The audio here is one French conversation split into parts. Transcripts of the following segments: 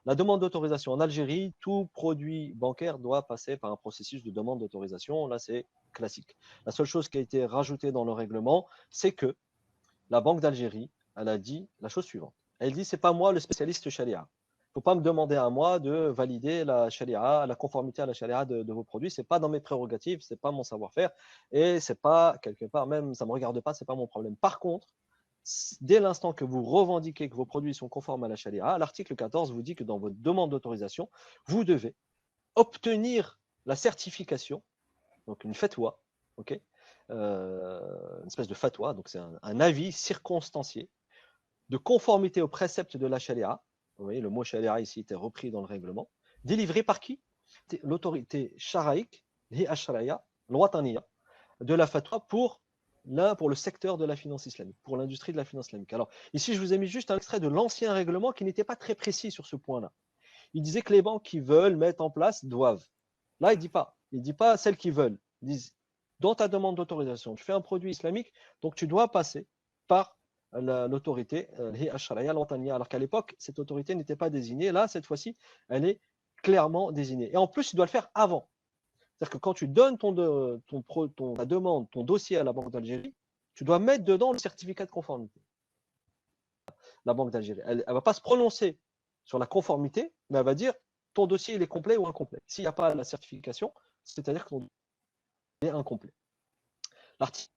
La demande d'autorisation en Algérie, tout produit bancaire doit passer par un processus de demande d'autorisation. Là, c'est classique. La seule chose qui a été rajoutée dans le règlement, c'est que la Banque d'Algérie, elle a dit la chose suivante. Elle dit, c'est pas moi le spécialiste charia. Il ne faut pas me demander à moi de valider la charia, la conformité à la charia de vos produits. Ce n'est pas dans mes prérogatives, ce n'est pas mon savoir-faire. Et ce n'est pas, quelque part, même, ça ne me regarde pas, ce n'est pas mon problème. Par contre, dès l'instant que vous revendiquez que vos produits sont conformes à la charia, l'article 14 vous dit que dans votre demande d'autorisation, vous devez obtenir la certification, donc une fatwa, ok, une espèce de fatwa, donc c'est un avis circonstancié de conformité aux préceptes de la charia. Vous voyez, le mot charia ici était repris dans le règlement. Délivré par qui? L'autorité charaïque, l'wataniya, de la fatwa pour le secteur de la finance islamique, pour l'industrie de la finance islamique. Alors, ici, je vous ai mis juste un extrait de l'ancien règlement qui n'était pas très précis sur ce point-là. Il disait que les banques qui veulent mettre en place doivent. Là, il ne dit pas celles qui veulent. Ils disent, dans ta demande d'autorisation, tu fais un produit islamique, donc tu dois passer par l'autorité, alors qu'à l'époque, cette autorité n'était pas désignée. Là, cette fois-ci, elle est clairement désignée. Et en plus, tu dois le faire avant. C'est-à-dire que quand tu donnes ta demande, ton dossier à la Banque d'Algérie, tu dois mettre dedans le certificat de conformité. La Banque d'Algérie, elle ne va pas se prononcer sur la conformité, mais elle va dire ton dossier il est complet ou incomplet. S'il n'y a pas la certification, c'est-à-dire que ton dossier est incomplet. L'article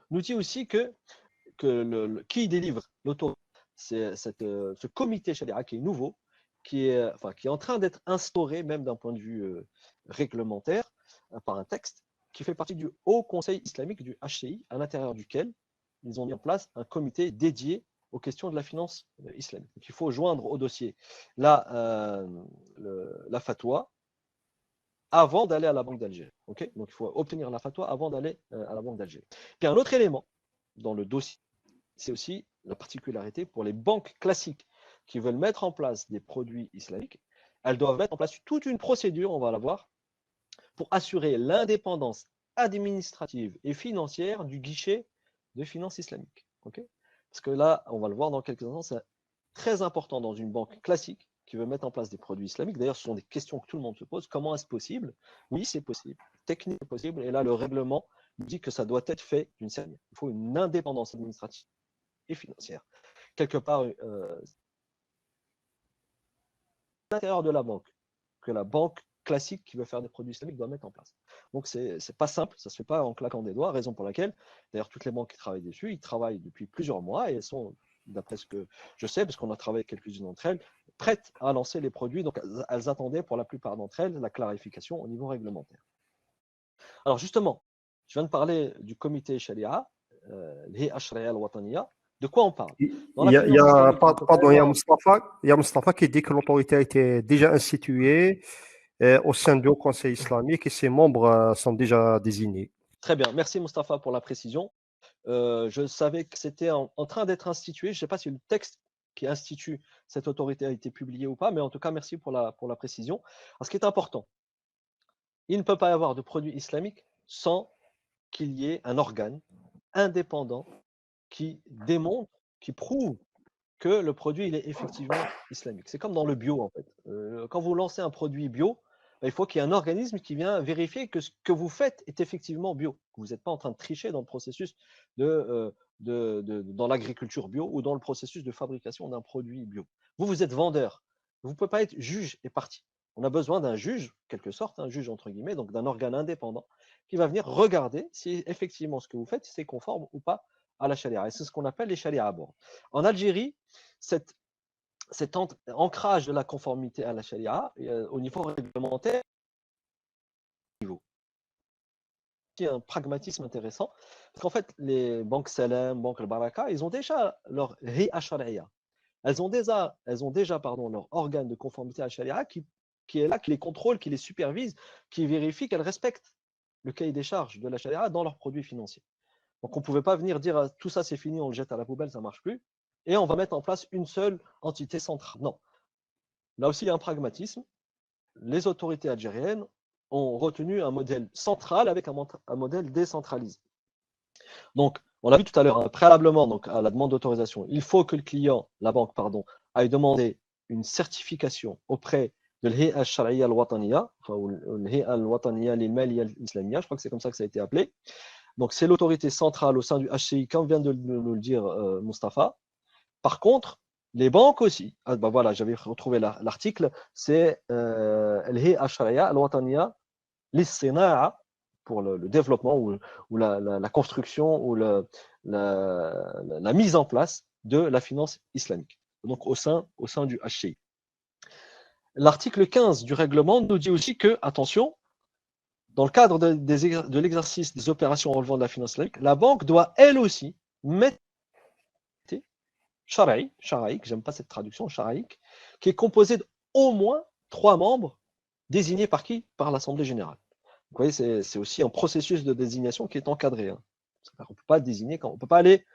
nous dit aussi que qui délivre l'autorité, c'est ce comité charia qui est nouveau, qui est en train d'être instauré, même d'un point de vue réglementaire, par un texte, qui fait partie du Haut Conseil islamique du HCI, à l'intérieur duquel ils ont mis en place un comité dédié aux questions de la finance islamique. Donc, il faut joindre au dossier la fatwa avant d'aller à la Banque d'Algérie. Okay, donc, il faut obtenir la fatwa avant d'aller à la Banque d'Algérie. Puis, un autre élément dans le dossier, c'est aussi la particularité pour les banques classiques qui veulent mettre en place des produits islamiques. Elles doivent mettre en place toute une procédure, on va la voir, pour assurer l'indépendance administrative et financière du guichet de finances islamiques. Okay, parce que là, on va le voir dans quelques instants, c'est très important dans une banque classique qui veut mettre en place des produits islamiques. D'ailleurs, ce sont des questions que tout le monde se pose. Comment est-ce possible? Oui, c'est possible. Techniquement possible. Et là, le règlement dit que ça doit être fait d'une certaine manière. Il faut une indépendance administrative et financière. Quelque part, à l'intérieur de la banque, que la banque classique qui veut faire des produits islamiques doit mettre en place. Donc, ce n'est pas simple, ça ne se fait pas en claquant des doigts, raison pour laquelle, d'ailleurs, toutes les banques qui travaillent dessus, ils travaillent depuis plusieurs mois et elles sont, d'après ce que je sais, parce qu'on a travaillé avec quelques-unes d'entre elles, prêtes à lancer les produits. Donc, elles attendaient pour la plupart d'entre elles la clarification au niveau réglementaire. Alors, justement, je viens de parler du comité Sharia, l'Hay'a Sharia al-Wataniya. De quoi on parle? Dans la finance islamique, il peut pas y Pardon, avoir. il y a Mustafa qui dit que l'autorité a été déjà instituée au sein du Haut Conseil islamique et ses membres sont déjà désignés. Très bien, merci Mustapha pour la précision. Je savais que c'était en train d'être institué. Je ne sais pas si le texte qui institue cette autorité a été publié ou pas, mais en tout cas, merci pour la précision. Alors, ce qui est important, il ne peut pas y avoir de produit islamique sans qu'il y ait un organe indépendant qui démontre, qui prouve que le produit il est effectivement islamique. C'est comme dans le bio, en fait. Quand vous lancez un produit bio, il faut qu'il y ait un organisme qui vient vérifier que ce que vous faites est effectivement bio, que vous n'êtes pas en train de tricher dans le processus dans l'agriculture bio ou dans le processus de fabrication d'un produit bio. Vous êtes vendeur. Vous ne pouvez pas être juge et partie. On a besoin d'un juge, quelque sorte, un juge entre guillemets, donc d'un organe indépendant qui va venir regarder si effectivement ce que vous faites, c'est conforme ou pas à la charia. Et c'est ce qu'on appelle les charia à bord. En Algérie, cet ancrage de la conformité à la charia au niveau réglementaire, c'est un pragmatisme intéressant, parce qu'en fait, les banques Salem, banques Al-Baraka, ils ont déjà leur Hi'a Sharia. Elles ont déjà leur organe de conformité à la charia qui est là, qui les contrôle, qui les supervise, qui vérifie qu'elles respectent le cahier des charges de la charia dans leurs produits financiers. Donc on ne pouvait pas venir dire tout ça c'est fini, on le jette à la poubelle, ça ne marche plus. et on va mettre en place une seule entité centrale. Non. Là aussi, il y a un pragmatisme. Les autorités algériennes ont retenu un modèle central avec un modèle décentralisé. Donc, on l'a vu tout à l'heure, préalablement donc, à la demande d'autorisation, il faut que le client, la banque, pardon, aille demander une certification auprès de l'Hay'a al-Shar'iyya al-Wataniya, ou l'Hay'a al-Wataniya lil-Maliyya al-Islamiyya, je crois que c'est comme ça que ça a été appelé. Donc, c'est l'autorité centrale au sein du HCI, comme vient de nous le dire Mustapha. Par contre, les banques aussi, voilà, j'avais retrouvé l'article, c'est l'Hay'a al-Shar'iyya al-Wataniya lis-Sina'a, pour le développement ou la construction ou la mise en place de la finance islamique, donc au sein du HCI. L'article 15 du règlement nous dit aussi que, attention, dans le cadre de l'exercice des opérations relevant de la finance islamique, la banque doit elle aussi mettre sharaïque, j'aime pas cette traduction, sharaïque, qui est composé d'au moins 3 membres désignés par qui? Par l'Assemblée générale. Vous voyez, c'est aussi un processus de désignation qui est encadré. Hein. On ne peut pas désigner, on ne peut pas aller,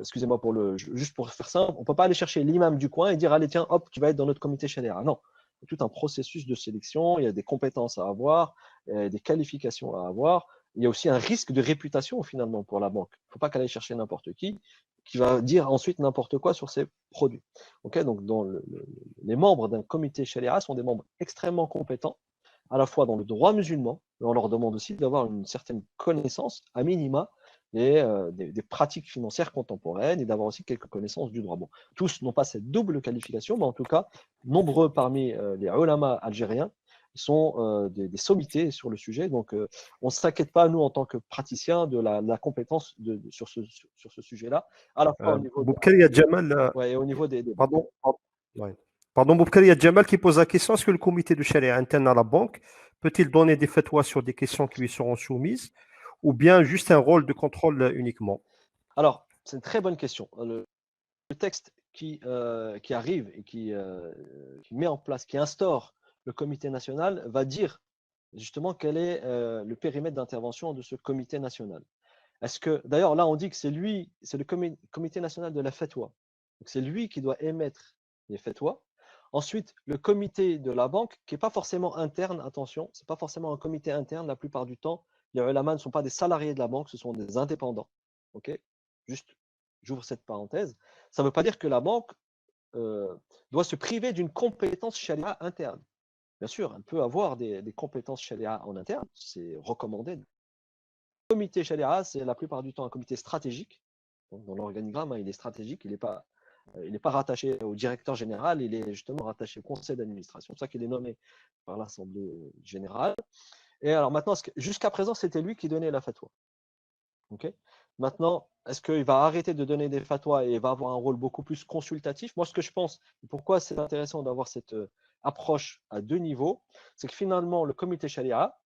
excusez-moi juste pour faire simple, on ne peut pas aller chercher l'imam du coin et dire allez tiens, hop, tu vas être dans notre comité sharia. Non, il y a tout un processus de sélection, il y a des compétences à avoir, des qualifications à avoir. Il y a aussi un risque de réputation finalement pour la banque. Il ne faut pas qu'elle aille chercher n'importe qui va dire ensuite n'importe quoi sur ses produits. Okay, donc les membres d'un comité sharia sont des membres extrêmement compétents, à la fois dans le droit musulman, mais on leur demande aussi d'avoir une certaine connaissance, à minima, des pratiques financières contemporaines et d'avoir aussi quelques connaissances du droit. Bon, tous n'ont pas cette double qualification, mais en tout cas, nombreux parmi les ulama algériens sont des sommités sur le sujet. Donc, on ne s'inquiète pas, nous, en tant que praticiens, de la compétence sur ce sujet-là, à la fois au niveau, Boubkali Jamal, ouais, et au niveau des pardon, ouais. Pardon, Boubkali Jamal qui pose la question, est-ce que le comité de charia interne à la banque peut-il donner des fatwas sur des questions qui lui seront soumises ou bien juste un rôle de contrôle uniquement? Alors, c'est une très bonne question. Le texte qui arrive et qui met en place, qui instaure le comité national, va dire justement quel est le périmètre d'intervention de ce comité national. Est-ce que, d'ailleurs, là, on dit que c'est le comité national de la fatwa. Donc, c'est lui qui doit émettre les fatwas. Ensuite, le comité de la banque, qui n'est pas forcément interne, attention, ce n'est pas forcément un comité interne. La plupart du temps, les ulama ne sont pas des salariés de la banque, ce sont des indépendants. Ok, juste, j'ouvre cette parenthèse. Ça ne veut pas dire que la banque doit se priver d'une compétence sharia interne. Bien sûr, elle peut avoir des compétences sharia en interne, c'est recommandé. Le comité sharia, c'est la plupart du temps un comité stratégique. Donc, dans l'organigramme, hein, il est stratégique, il n'est pas rattaché au directeur général, il est justement rattaché au conseil d'administration. C'est pour ça qu'il est nommé par l'Assemblée générale. Et alors maintenant, jusqu'à présent, c'était lui qui donnait la fatwa. Okay. Maintenant, est-ce qu'il va arrêter de donner des fatwas et va avoir un rôle beaucoup plus consultatif? Moi, ce que je pense, pourquoi c'est intéressant d'avoir cette approche à 2 niveaux, c'est que finalement, le comité sharia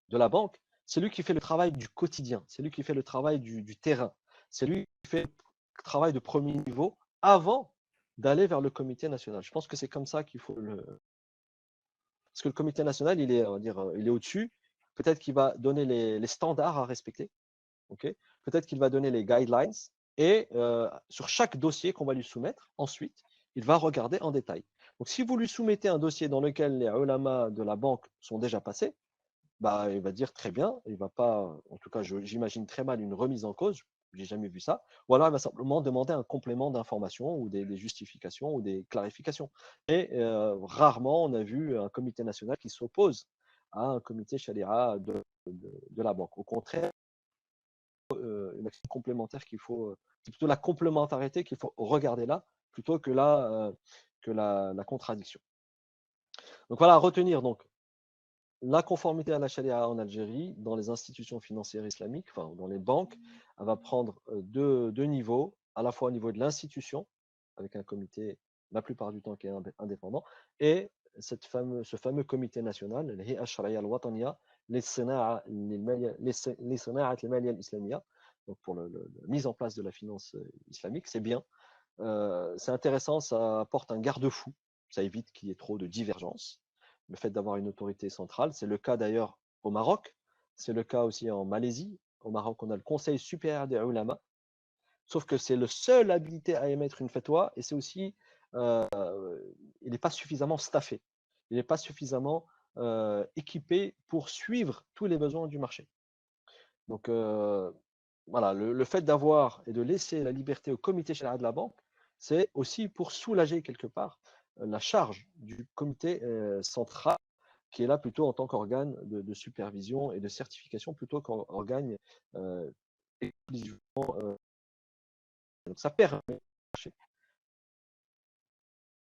de la banque, c'est lui qui fait le travail du quotidien, c'est lui qui fait le travail du terrain, c'est lui qui fait le travail de premier niveau avant d'aller vers le comité national. Je pense que c'est comme ça qu'il faut le... Parce que le comité national, il est, on va dire, il est au-dessus. Peut-être qu'il va donner les standards à respecter. Okay, peut-être qu'il va donner les guidelines et sur chaque dossier qu'on va lui soumettre, ensuite, il va regarder en détail. Donc, si vous lui soumettez un dossier dans lequel les ulama de la banque sont déjà passés, bah, il va dire très bien, il va pas, en tout cas, j'imagine très mal une remise en cause, j'ai jamais vu ça, ou alors il va simplement demander un complément d'information ou des justifications ou des clarifications. Et rarement on a vu un comité national qui s'oppose à un comité sharia de la banque. Au contraire, une action complémentaire c'est plutôt la complémentarité qu'il faut regarder là, plutôt que la contradiction. Donc voilà, à retenir donc la conformité à la charia en Algérie, dans les institutions financières islamiques, enfin dans les banques, elle va prendre deux niveaux, à la fois au niveau de l'institution, avec un comité la plupart du temps qui est indépendant, et ce fameux comité national, le Hay'a al-Shar'iyya al-Wataniya, للصناعة المالية الإسلامية, donc pour la mise en place de la finance islamique, c'est bien. C'est intéressant, ça apporte un garde-fou, ça évite qu'il y ait trop de divergences. Le fait d'avoir une autorité centrale, c'est le cas d'ailleurs au Maroc, c'est le cas aussi en Malaisie. Au Maroc, on a le Conseil supérieur des ulama, Sauf que c'est le seul habilité à émettre une fatwa et c'est aussi, il n'est pas suffisamment staffé. Il n'est pas suffisamment équipé pour suivre tous les besoins du marché. Donc voilà, le fait d'avoir et de laisser la liberté au comité sharia de la banque, c'est aussi pour soulager quelque part la charge du comité central qui est là plutôt en tant qu'organe de supervision et de certification plutôt qu'organe exclusivement. Donc ça permet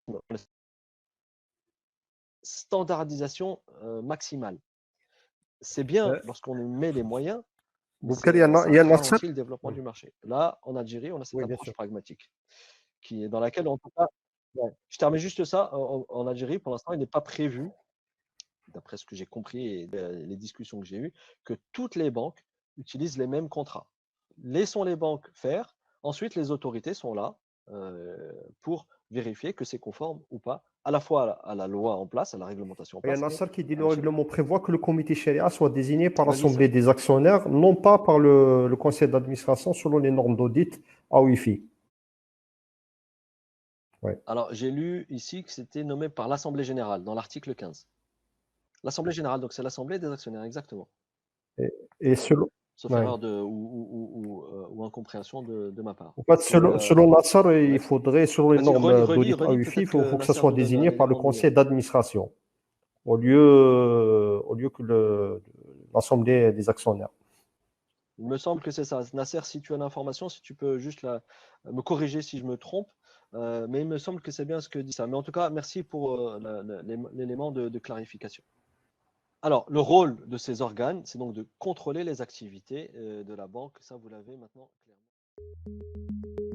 une standardisation maximale. C'est bien Euh, lorsqu'on met les moyens, mais Boubkali, il y ça a Nasser. ralentit le développement du marché. Là, en Algérie, on a cette Oui, bien approche sûr. pragmatique qui est dans laquelle on peut pas. Ouais. Je termine juste ça. En Algérie, pour l'instant, il n'est pas prévu, d'après ce que j'ai compris et les discussions que j'ai eues, que toutes les banques utilisent les mêmes contrats. Laissons les banques faire. Ensuite, les autorités sont là pour vérifier que c'est conforme ou pas, à la fois à la loi en place, à la réglementation en Il y a place et Nasser qui dit à le l'échelle. règlement prévoit que le comité Sharia soit désigné par Vas-y, l'Assemblée Samy. des actionnaires, non pas par le conseil d'administration selon les normes d'audit à Wi-Fi. Ouais. Alors, j'ai lu ici que c'était nommé par l'Assemblée générale dans l'article 15. L'Assemblée générale, donc c'est l'Assemblée des actionnaires, exactement. Et, et selon, Sauf ouais. erreur ou incompréhension de ma part. En fait, Mais selon Nasser, il ouais. faudrait, selon les Vas-y, relis, normes relis, d'audit à relis. Wi-Fi, Peut-être il faut, que faut que ça Nasser soit nous donne un désigné par le élément de conseil mieux. d'administration au lieu que l'Assemblée des actionnaires. Il me semble que c'est ça. Nasser, si tu as l'information, si tu peux juste me corriger si je me trompe. Mais il me semble que c'est bien ce que dit ça. Mais en tout cas, merci pour l'élément de clarification. Alors, le rôle de ces organes, c'est donc de contrôler les activités de la banque. Ça, vous l'avez maintenant clairement.